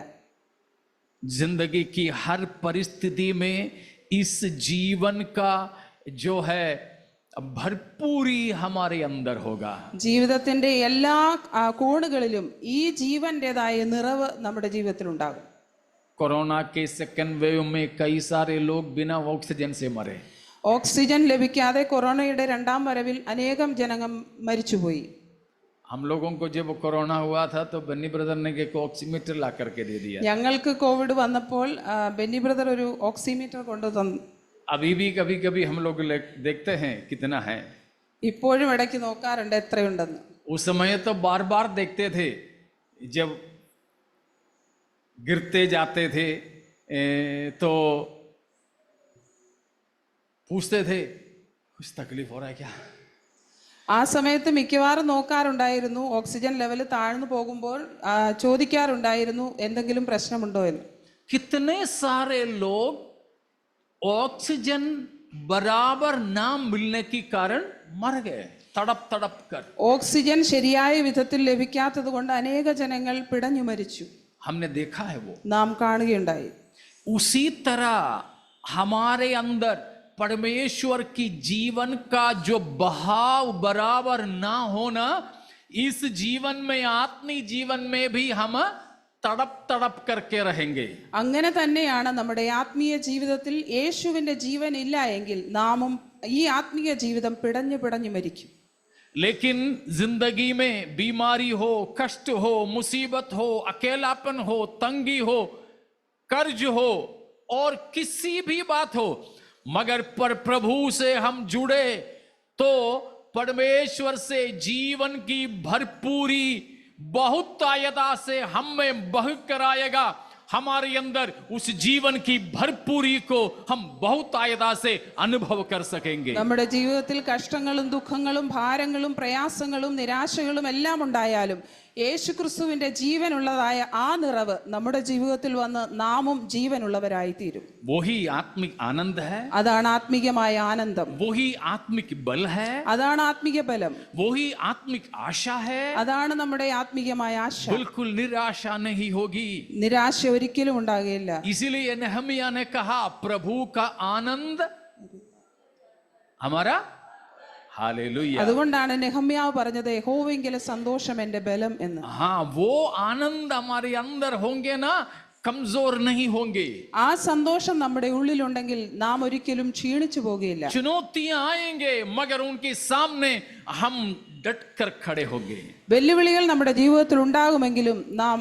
जिंदगी की हर परिस्थिति में इस जीवन का जो है भरपूरी हमारे अंदर होगा. ജീവിതത്തിന്റെ എല്ലാ കോണുകളിലും ഈ ജീവന്റേതായ നിറവ് നമ്മുടെ ജീവിതത്തിൽ ഉണ്ടാകും. कोरोना के सेकेंड वेव में कई सारे लोग बिना ऑक्सीजन से मरे. ഓക്സിജൻ ലഭിക്കാതെ കൊറോണയുടെ രണ്ടാം വരവിൽ അനേകം ജനങ്ങൾ മരിച്ചുപോയി. हम लोगों को जब कोरोना हुआ था तो बन्नी ब्रदर ने एक ऑक्सीमीटर ला करके दे दिया. ഞങ്ങൾക്ക് കോവിഡ് വന്നപ്പോൾ ബെന്നി ബ്രദർ ഒരു ഓക്സിമീറ്റർ കൊണ്ടു തന്നു. अभी भी कभी कभी हम लोग देखते हैं कितना है. ഇപ്പോഴും ഇടയ്ക്ക് നോക്കാറുണ്ട് എത്രയുണ്ടെന്ന്. उस समय तो बार बार देखते थे, जब गिरते जाते थे तो पूछते थे कुछ तकलीफ हो रहा है क्या. ആ സമയത്ത് മിക്കവാറും നോക്കാറുണ്ടായിരുന്നു, ഓക്സിജൻ ലെവൽ താഴ്ന്നു പോകുമ്പോൾ ചോദിക്കാറുണ്ടായിരുന്നു എന്തെങ്കിലും പ്രശ്നമുണ്ടോ എന്ന്. कितने सारे लोग ऑक्सीजन बराबर ना मिलने के कारण मर गए, तड़प तड़प कर. ഓക്സിജൻ ശരിയായ വിധത്തിൽ ലഭിക്കാത്തത് കൊണ്ട് അനേക ജനങ്ങൾ പിടഞ്ഞു മരിച്ചു. हमने देखा है वो. നാം കാണുകയുണ്ടായി. उसी तरह हमारे अंदर परमेश्वर की जीवन का जो बहाव बराबर ना होना, इस जीवन में, आत्मीय जीवन में भी हम तड़प तड़प करके रहेंगे. അങ്ങനെ തന്നെയാണ് നമ്മുടെ ആത്മീയ ജീവിതത്തിൽ യേശുവിന്റെ ജീവൻ ഇല്ല എങ്കിൽ നാമും ഈ ആത്മീയ ജീവിതം പിടഞ്ഞു പിടഞ്ഞു മരിക്കും. लेकिन जिंदगी में बीमारी हो, कष्ट हो, मुसीबत हो, अकेलापन हो, तंगी हो, कर्ज हो और किसी भी बात हो, मगर पर प्रभु से हम जुड़े तो परमेश्वर से जीवन की भरपूरी बहुतायता से हम में बह कराएगा. हमारे अंदर उस जीवन की भरपूरी को हम बहुतायता से अनुभव कर सकेंगे. നമ്മുടെ ജീവിതത്തിൽ കഷ്ടങ്ങളും ദുഃഖങ്ങളും ഭാരങ്ങളും പ്രയാസങ്ങളും നിരാശകളും എല്ലാം ഉണ്ടായാലും യേശുക്രിസ്തുവിന്റെ ജീവനുള്ളതായ ആ നിറവ് നമ്മുടെ ജീവിതത്തിൽ വന്ന് നാമും ജീവനുള്ളവരായി തീരും. वही आत्मिक आनंद है, അതാണ് ആത്മീകമായ ആനന്ദം, वही आत्मिक बल है, അതാണ് ആത്മീക ബലം, वही आत्मिक आशा है. അതാണ് നമ്മുടെ ആത്മീകമായ ആശ. बिल्कुल निराशा नहीं होगी. നിരാശ ഒരിക്കലും ഉണ്ടാകുകയില്ല. इसीलिए नेहमिया ने कहा प्रभु का आनंद हमारा, हालेलुया. അതുകൊണ്ടാണ് നെഹമ്യാവ് പറഞ്ഞത് യഹോവയെങ്കിലെ സന്തോഷം എന്റെ ബലം എന്ന്. हाँ, वो आनंद हमारे अंदर होंगे ना, कमजोर नहीं होंगे. ആ സന്തോഷം നമ്മുടെ ഉള്ളിലുണ്ടെങ്കിൽ നാം ഒരിക്കലും ക്ഷീണിച്ചു പോകുകയില്ല. चुनौतियां आएंगे मगर उनके सामने हम डट कर खड़े होंगे. വെല്ലുവിളികൾ നമ്മുടെ ജീവിതത്തിൽ ഉണ്ടാകുമെങ്കിലും നാം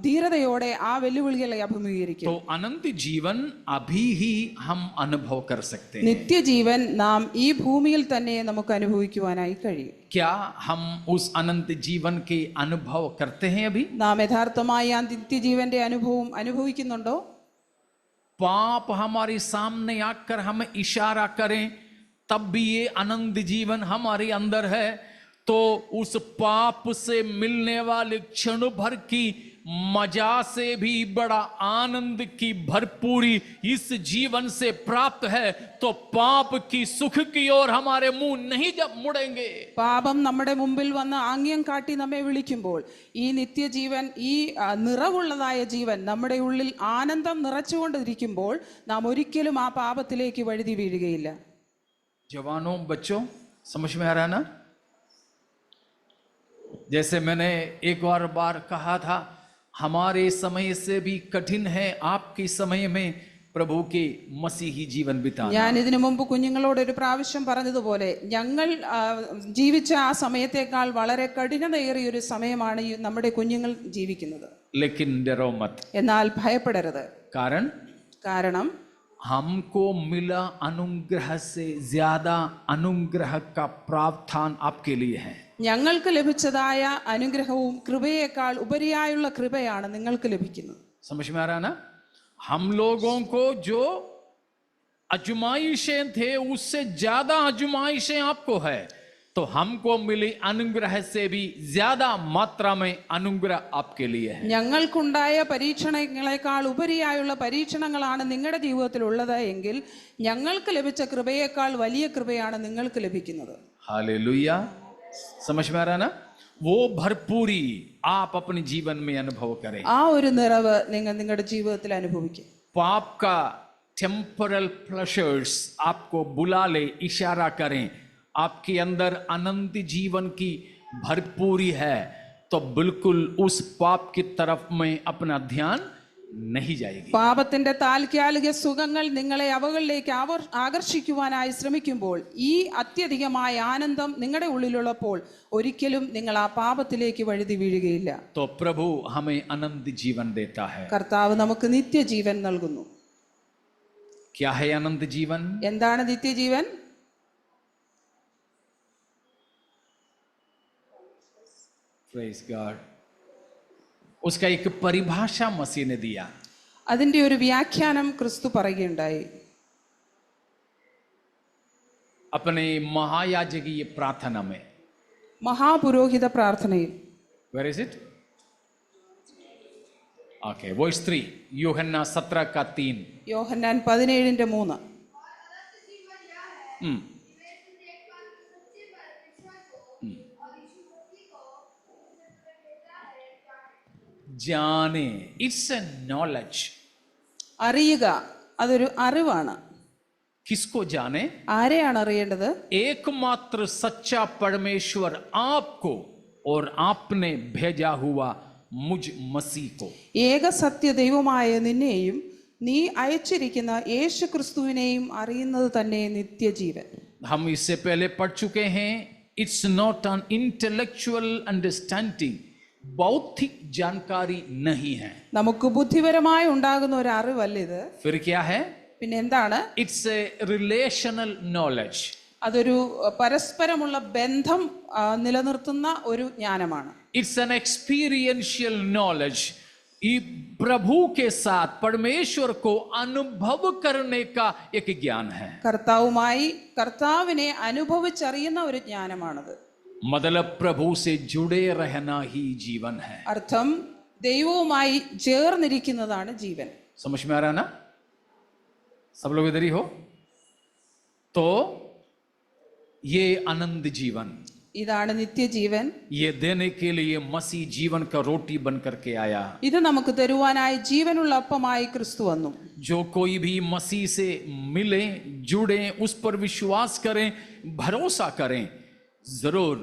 ധീരതയോടെ ആ വെല്ലുവിളികളെ അഭിമുഖീകരിക്കും. तो अनंत जीवन अभी ही हम अनुभव कर सकते हैं. നിത്യജീവൻ നാം ഈ ഭൂമിയിൽ തന്നെ നമുക്ക് അനുഭവിക്കുവാനായി കഴിയും. क्या हम उस अनंत जीवन के अनुभव करते हैं अभी? നാം യഥാർത്ഥമായി ആ നിത്യജീവന്റെ അനുഭവം അനുഭവിക്കുന്നുണ്ടോ? पाप हमारे सामने आकर हमें इशारा करें तब भी ये आनंद जीवन हमारे अंदर है, तो उस पाप से मिलने वाले क्षण भर की मजा से भी बड़ा आनंद की भरपूरी इस जीवन से प्राप्त है. तो पाप की सुख की ओर हमारे मुंह नहीं जब मुड़ेंगे. പാപം നമ്മുടെ മുമ്പിൽ വന്ന് ആംഗ്യം കാട്ടി നമ്മെ വിളിക്കുമ്പോൾ ഈ നിത്യജീവൻ, ഈ നിറവുള്ളതായ ജീവൻ നമ്മുടെ ഉള്ളിൽ ആനന്ദം നിറച്ചുകൊണ്ടിരിക്കുമ്പോൾ നാം ഒരിക്കലും ആ പാപത്തിലേക്ക് വഴുതി വീഴുകയില്ല. जवानों, बच्चों, समझ में आ रहा ना? जैसे मैंने एक और बार कहा था, हमारे समय से भी कठिन है आपके समय में प्रभु के मसीही जीवन बिताना. ഞാൻ ഇതിനു മുമ്പ് കുഞ്ഞുങ്ങളോട് ഒരു പ്രാവശ്യം പറഞ്ഞതുപോലെ ഞങ്ങൾ ജീവിച്ച ആ സമയത്തേക്കാൾ വളരെ കഠിനതയേറിയ ഒരു സമയമാണ് ഈ നമ്മുടെ കുഞ്ഞുങ്ങൾ ജീവിക്കുന്നത്. लेकिन डरो मत, എന്നാൽ ഭയപ്പെടരുത്. കാരണം हमको मिला अनुग्रह से ज्यादा अनुग्रह का प्रावधान आपके लिए है. ഞങ്ങൾക്ക് ലഭിച്ചതായ അനുഗ്രഹവും കൃപയേക്കാൾ ഉപരിയായുള്ള കൃപയാണ് നിങ്ങൾക്ക് ലഭിക്കുന്നത്. समझ में आ रहा ना? हम लोगों को जो आजमाइशें थे उससे ज्यादा आजमाइशें आपको है, तो हमको मिली अनुग्रह से भी ज्यादा मात्रा में अनुग्रह आपके लिए है. ഞങ്ങൾക്കുണ്ടായ പരീക്ഷണങ്ങളെക്കാൾ ഉപരിയായുള്ള പരീക്ഷണങ്ങളാണ് നിങ്ങളുടെ ജീവിതത്തിൽ ഉള്ളത് എങ്കിൽ ഞങ്ങൾക്ക് ലഭിച്ച കൃപയേക്കാൾ വലിയ കൃപയാണ് നിങ്ങൾക്ക് ലഭിക്കുന്നത്. हालेलुया. समझ में आ रहा ना? वो भरपूरी आप अपने जीवन में अनुभव करें. ആ ഒരു നിറവ് നിങ്ങൾ നിങ്ങളുടെ ജീവിതത്തിൽ അനുഭവിക്കും. पाप का टेम्परल प्लेजर्स आपको बुला ले, इशारा करें आपके अंदर अनंत जीवन की भरपूरी है, तो बिल्कुल उस पाप की तरफ में अपना ध्यान नहीं जाएगी. പാപത്തിന്റെ താൽക്കാലിക സുഖങ്ങൾ നിങ്ങളെ അവകളിലേക്ക് ആകർഷിക്കുവാനായി ശ്രമിക്കുമ്പോൾ ഈ അത്യധികമായ ആനന്ദം നിങ്ങളുടെ ഉള്ളിലുള്ളപ്പോൾ ഒരിക്കലും നിങ്ങൾ ആ പാപത്തിലേക്ക് വഴുതി വീഴുകയില്ല. तो प्रभु हमें अनंत जीवन देता है. കർത്താവ് നമുക്ക് നിത്യജീവൻ നൽകുന്നു. क्या है अनंत जीवन? എന്താണ് നിത്യജീവൻ? Praise God. उसका एक परिभाषा मसीह ने दिया. അതിന്റെ ഒരു വ്യാഖ്യാനം ക്രിസ്തു പറയുകയുണ്ടായി. अपने महायाजकीय प्रार्थना में. മഹാപുരോഹിത പ്രാർത്ഥനയിൽ. Where is it? Okay, verse 3. यूहन्ना 17:3. യോഹന്നാൻ 17:3. जाने, इट्स ए नॉलेज. അറിയുക, അതൊരു അറിവാണ്. किसको जाने? ആരെയാണ് അറിയേണ്ടത്? एकमात्र सच्चा परमेश्वर आपको और आपने भेजा हुआ मुझ मसीह को. ഏക സത്യ ദൈവമായ നിന്നെയും നീ അയച്ചിരിക്കുന്ന യേശു ക്രിസ്തുവിനെയും അറിയുന്നത് തന്നെ നിത്യജീവൻ. हम इससे पहले पढ़ चुके हैं. It's not an intellectual understanding. बौद्धिक जानकारी नहीं है. നമുക്ക് ബുദ്ധിപരമായി ഉണ്ടാകുന്ന ഒരു അറിവല്ല ഇത്. फिर क्या है? പിന്നെ എന്താണ്? It's a relational knowledge. അതൊരു പരസ്പരമുള്ള ബന്ധം നിലനിർത്തുന്ന ഒരു ജ്ഞാനമാണ്. It's an experiential knowledge. प्रभु के साथ परमेश्वर को अनुभव करने का एक ज्ञान है. കർത്താവുമായി കർത്താവിനെ അനുഭവിച്ചറിയുന്ന ഒരു ജ്ഞാനമാണത്. मतलब प्रभु से जुड़े रहना ही जीवन है। അർത്ഥം ദൈവവുമായി ചേർന്നിരിക്കുന്നതാണ് ജീവൻ. समझ में आ रहा है ना? सब लोग इधर ही हो? तो ये आनंद जीवन, ഇതാണ് നിത്യജീവൻ. ये देने के लिए मसीह जीवन का रोटी बन करके आया। ഇത് നമുക്ക് തരുവാനായി ജീവനുള്ള അപ്പമായി ക്രിസ്തു വന്നു. जो कोई भी मसीह से मिले, जुड़े, उस पर विश्वास करें, भरोसा करें, जरूर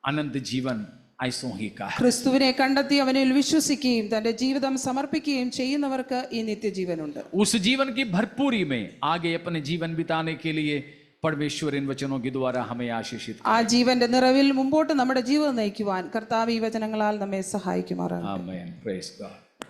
आनंद जीवन ऐसों ही का है। ക്രിസ്തുവിനെ കണ്ടെത്തി അവനിൽ വിശ്വസിക്കുകയും തന്റെ ജീവിതം സമർപ്പിക്കുകയും ചെയ്യുന്നവർക്ക് ഈ നിത്യജീവനുണ്ട്. उस जीवन की भरपूरी में आगे अपने जीवन बिताने के लिए परमेश्वर इन वचनों के द्वारा हमें आशीषित ആ ജീവന്റെ നിറവിൽ മുമ്പോട്ട് നമ്മുടെ ജീവിതം നയിക്കുവാൻ കർത്താവ് ഈ വചനങ്ങളാൽ നമ്മെ സഹായിക്കുമാറാണ്. आमेन, प्रेज गॉड।